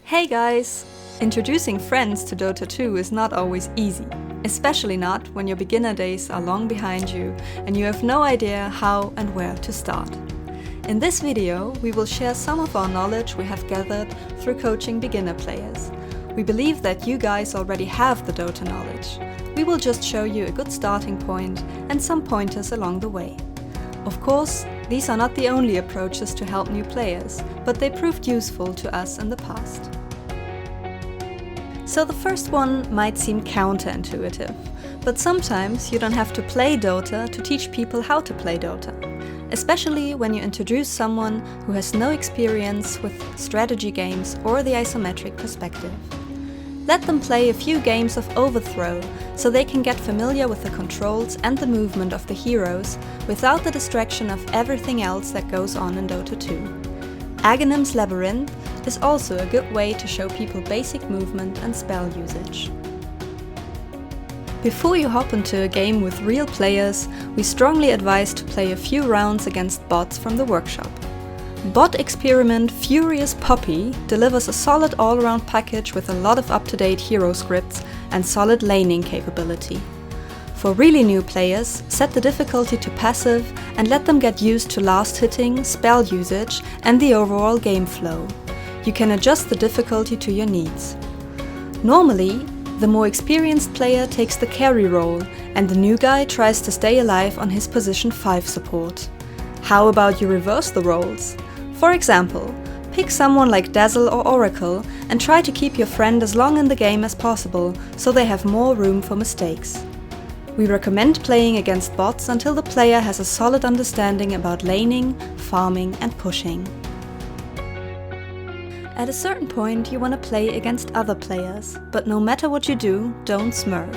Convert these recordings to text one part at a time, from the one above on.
Hey guys! Introducing friends to Dota 2 is not always easy, especially not when your beginner days are long behind you and you have no idea how and where to start. In this video, we will share some of our knowledge we have gathered through coaching beginner players. We believe that you guys already have the Dota knowledge. We will just show you a good starting point and some pointers along the way. Of course, these are not the only approaches to help new players, but they proved useful to us in the past. So the first one might seem counterintuitive, but sometimes you don't have to play Dota to teach people how to play Dota, especially when you introduce someone who has no experience with strategy games or the isometric perspective. Let them play a few games of Overthrow so they can get familiar with the controls and the movement of the heroes without the distraction of everything else that goes on in Dota 2. Aghanim's Labyrinth is also a good way to show people basic movement and spell usage. Before you hop into a game with real players, we strongly advise to play a few rounds against bots from the workshop. Bot experiment Furious Poppy delivers a solid all-around package with a lot of up-to-date hero scripts and solid laning capability. For really new players, set the difficulty to passive and let them get used to last hitting, spell usage and the overall game flow. You can adjust the difficulty to your needs. Normally, the more experienced player takes the carry role and the new guy tries to stay alive on his position 5 support. How about you reverse the roles? For example, pick someone like Dazzle or Oracle and try to keep your friend as long in the game as possible so they have more room for mistakes. We recommend playing against bots until the player has a solid understanding about laning, farming and pushing. At a certain point you want to play against other players, but no matter what you do, don't smurf.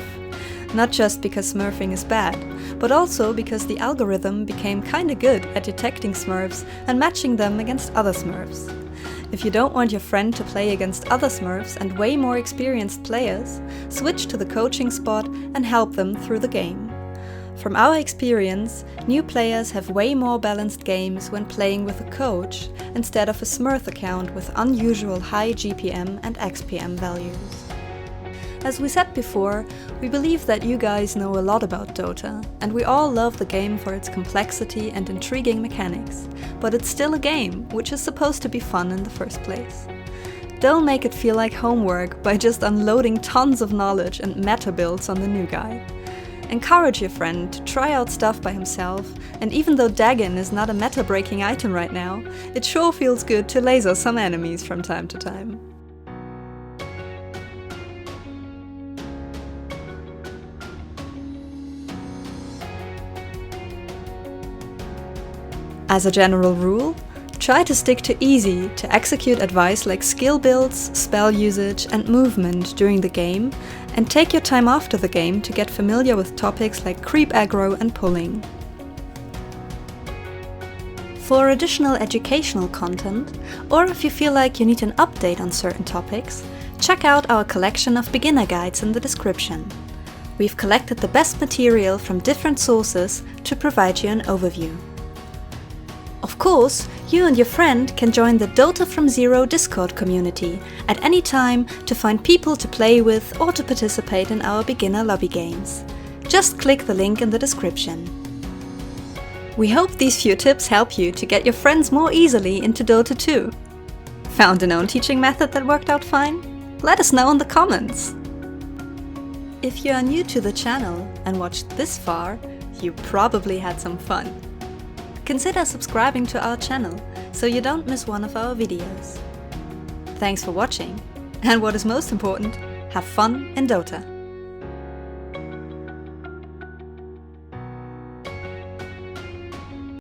Not just because smurfing is bad, but also because the algorithm became kinda good at detecting smurfs and matching them against other smurfs. If you don't want your friend to play against other smurfs and way more experienced players, switch to the coaching spot and help them through the game. From our experience, new players have way more balanced games when playing with a coach instead of a smurf account with unusual high GPM and XPM values. As we said before, we believe that you guys know a lot about Dota, and we all love the game for its complexity and intriguing mechanics, but it's still a game, which is supposed to be fun in the first place. Don't make it feel like homework by just unloading tons of knowledge and meta builds on the new guy. Encourage your friend to try out stuff by himself, and even though Dagon is not a meta-breaking item right now, it sure feels good to laser some enemies from time to time. As a general rule, try to stick to easy to execute advice like skill builds, spell usage and movement during the game, and take your time after the game to get familiar with topics like creep aggro and pulling. For additional educational content, or if you feel like you need an update on certain topics, check out our collection of beginner guides in the description. We've collected the best material from different sources to provide you an overview. Of course, you and your friend can join the DotaFromZero Discord community at any time to find people to play with or to participate in our beginner lobby games. Just click the link in the description. We hope these few tips help you to get your friends more easily into Dota 2. Found an own teaching method that worked out fine? Let us know in the comments! If you are new to the channel and watched this far, you probably had some fun. Consider subscribing to our channel so you don't miss one of our videos. Thanks for watching, and what is most important, have fun in Dota!